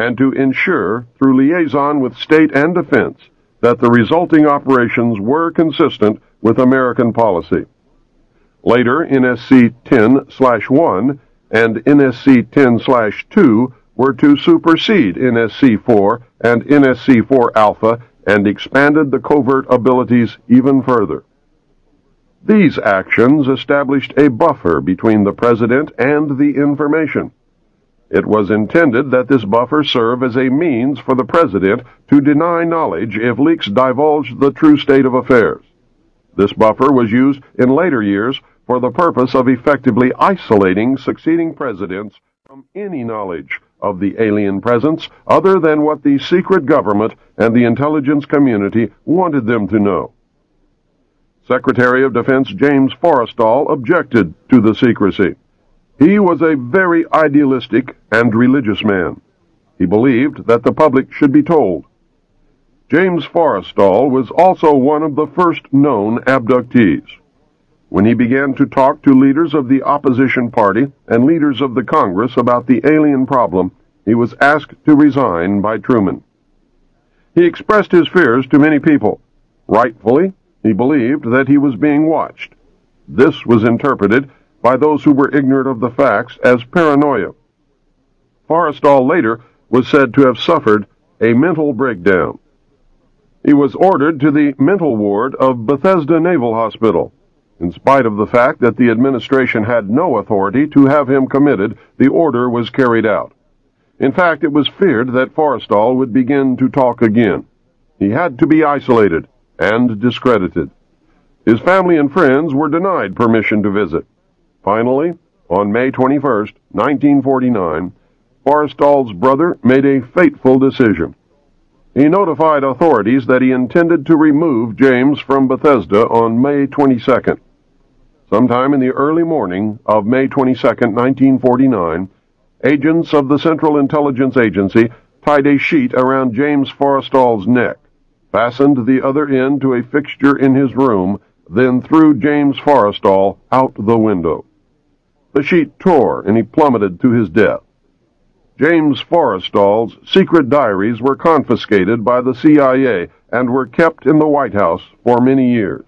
and to ensure, through liaison with state and defense, that the resulting operations were consistent with American policy. Later, NSC 10/1 and NSC 10/2 were to supersede NSC 4 and NSC 4 Alpha and expanded the covert abilities even further. These actions established a buffer between the President and the information. It was intended that this buffer serve as a means for the President to deny knowledge if leaks divulged the true state of affairs. This buffer was used in later years for the purpose of effectively isolating succeeding presidents from any knowledge of the alien presence other than what the secret government and the intelligence community wanted them to know. Secretary of Defense James Forrestal objected to the secrecy. He was a very idealistic and religious man. He believed that the public should be told. James Forrestal was also one of the first known abductees. When he began to talk to leaders of the opposition party and leaders of the Congress about the alien problem, he was asked to resign by Truman. He expressed his fears to many people. Rightfully, he believed that he was being watched. This was interpreted by those who were ignorant of the facts as paranoia. Forrestal later was said to have suffered a mental breakdown. He was ordered to the mental ward of Bethesda Naval Hospital. In spite of the fact that the administration had no authority to have him committed, the order was carried out. In fact, it was feared that Forrestal would begin to talk again. He had to be isolated and discredited. His family and friends were denied permission to visit. Finally, on May 21, 1949, Forrestal's brother made a fateful decision. He notified authorities that he intended to remove James from Bethesda on May 22nd. Sometime in the early morning of May 22, 1949, agents of the Central Intelligence Agency tied a sheet around James Forrestal's neck, fastened the other end to a fixture in his room, then threw James Forrestal out the window. The sheet tore and he plummeted to his death. James Forrestal's secret diaries were confiscated by the CIA and were kept in the White House for many years.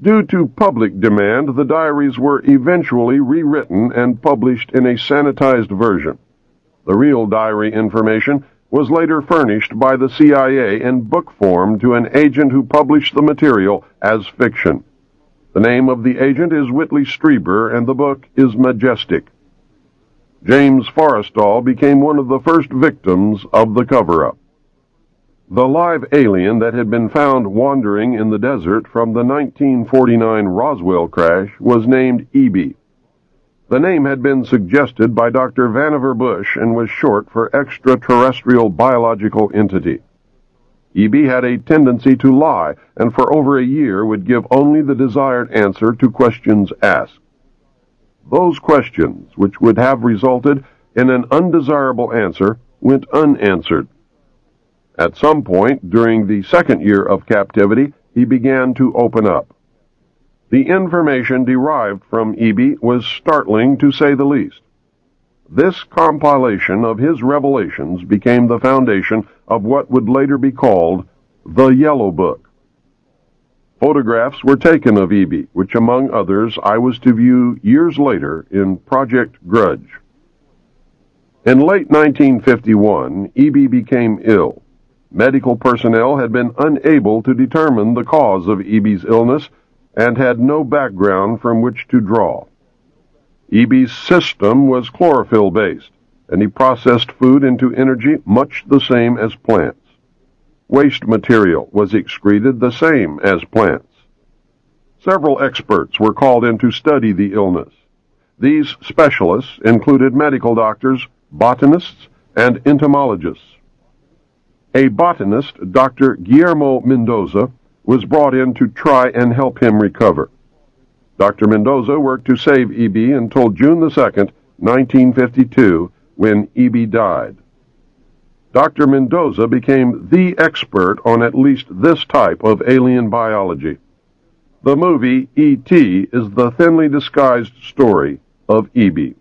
Due to public demand, the diaries were eventually rewritten and published in a sanitized version. The real diary information was later furnished by the CIA in book form to an agent who published the material as fiction. The name of the agent is Whitley Strieber, and the book is Majestic. James Forrestal became one of the first victims of the cover-up. The live alien that had been found wandering in the desert from the 1949 Roswell crash was named EB. The name had been suggested by Dr. Vannevar Bush and was short for Extraterrestrial Biological Entity. EB had a tendency to lie, and for over a year would give only the desired answer to questions asked. Those questions, which would have resulted in an undesirable answer, went unanswered. At some point during the second year of captivity, he began to open up. The information derived from EB was startling, to say the least. This compilation of his revelations became the foundation of what would later be called the Yellow Book. Photographs were taken of EB, which, among others, I was to view years later in Project Grudge. In late 1951, EB became ill. Medical personnel had been unable to determine the cause of EB's illness and had no background from which to draw. EB's system was chlorophyll-based, and he processed food into energy much the same as plants. Waste material was excreted the same as plants. Several experts were called in to study the illness. These specialists included medical doctors, botanists, and entomologists. A botanist, Dr. Guillermo Mendoza, was brought in to try and help him recover. Dr. Mendoza worked to save EB until June 2, 1952, when EB died. Dr. Mendoza became the expert on at least this type of alien biology. The movie E.T. is the thinly disguised story of EB.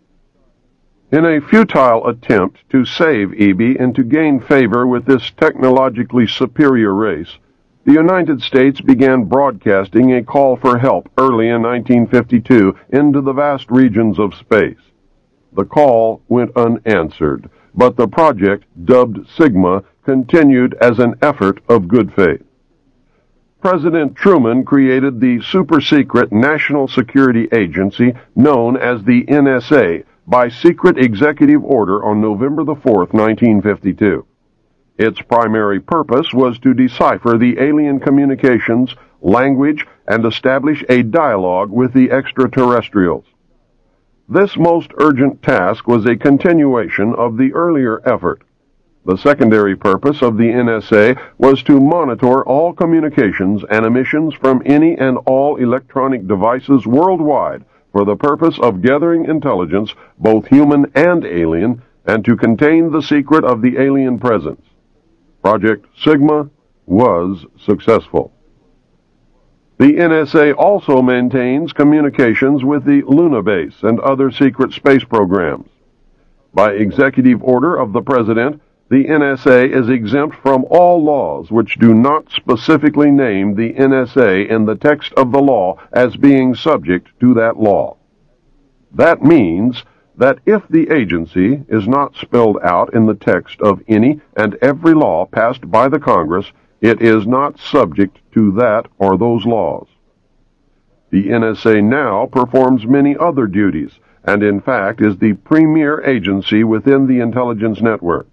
In a futile attempt to save EB and to gain favor with this technologically superior race, the United States began broadcasting a call for help early in 1952 into the vast regions of space. The call went unanswered, but the project, dubbed Sigma, continued as an effort of good faith. President Truman created the super-secret National Security Agency known as the NSA by secret executive order on November 4, 1952. Its primary purpose was to decipher the alien communications, language, and establish a dialogue with the extraterrestrials. This most urgent task was a continuation of the earlier effort. The secondary purpose of the NSA was to monitor all communications and emissions from any and all electronic devices worldwide for the purpose of gathering intelligence, both human and alien, and to contain the secret of the alien presence. Project Sigma was successful. The NSA also maintains communications with the Luna base and other secret space programs. By executive order of the President, the NSA is exempt from all laws which do not specifically name the NSA in the text of the law as being subject to that law. That means that if the agency is not spelled out in the text of any and every law passed by the Congress, it is not subject to that or those laws. The NSA now performs many other duties, and in fact is the premier agency within the intelligence network.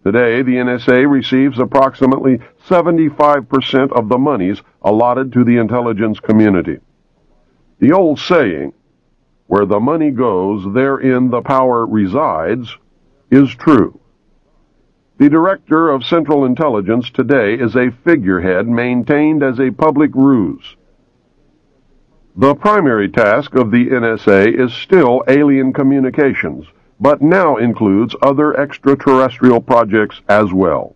Today, the NSA receives approximately 75% of the monies allotted to the intelligence community. The old saying, "Where the money goes, therein the power resides," is true. The Director of Central Intelligence today is a figurehead maintained as a public ruse. The primary task of the NSA is still alien communications, but now includes other extraterrestrial projects as well.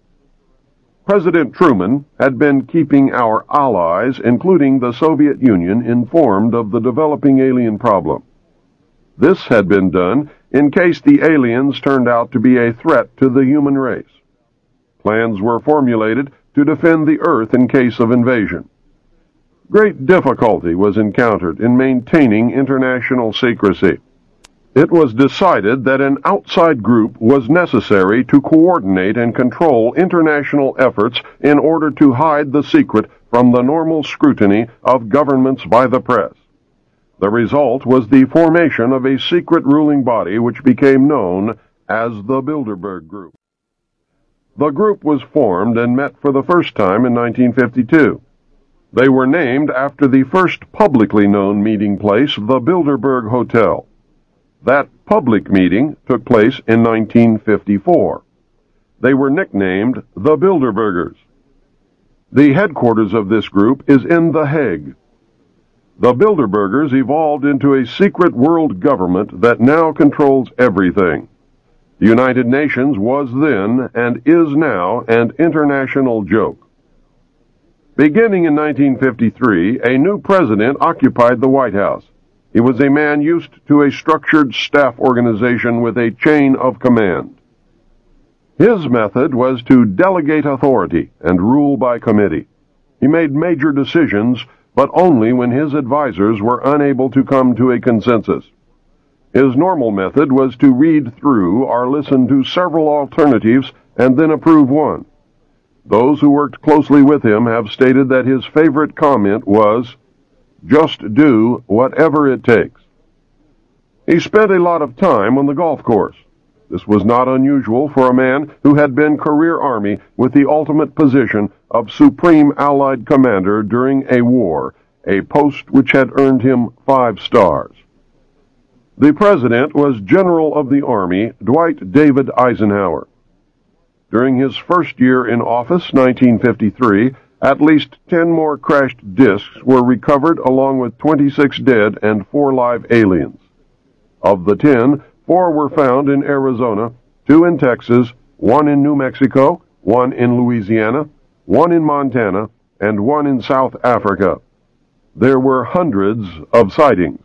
President Truman had been keeping our allies, including the Soviet Union, informed of the developing alien problem. This had been done in case the aliens turned out to be a threat to the human race. Plans were formulated to defend the Earth in case of invasion. Great difficulty was encountered in maintaining international secrecy. It was decided that an outside group was necessary to coordinate and control international efforts in order to hide the secret from the normal scrutiny of governments by the press. The result was the formation of a secret ruling body which became known as the Bilderberg Group. The group was formed and met for the first time in 1952. They were named after the first publicly known meeting place, the Bilderberg Hotel. That public meeting took place in 1954. They were nicknamed the Bilderbergers. The headquarters of this group is in The Hague. The Bilderbergers evolved into a secret world government that now controls everything. The United Nations was then, and is now, an international joke. Beginning in 1953, a new president occupied the White House. He was a man used to a structured staff organization with a chain of command. His method was to delegate authority and rule by committee. He made major decisions, but only when his advisors were unable to come to a consensus. His normal method was to read through or listen to several alternatives and then approve one. Those who worked closely with him have stated that his favorite comment was, "Just do whatever it takes." He spent a lot of time on the golf course. This was not unusual for a man who had been career Army with the ultimate position of Supreme Allied Commander during a war, a post which had earned him 5 stars. The President was General of the Army Dwight David Eisenhower. During his first year in office, 1953, at least 10 more crashed disks were recovered along with 26 dead and 4 live aliens. Of the 10, 4 were found in Arizona, 2 in Texas, 1 in New Mexico, 1 in Louisiana, 1 in Montana, and 1 in South Africa. There were hundreds of sightings.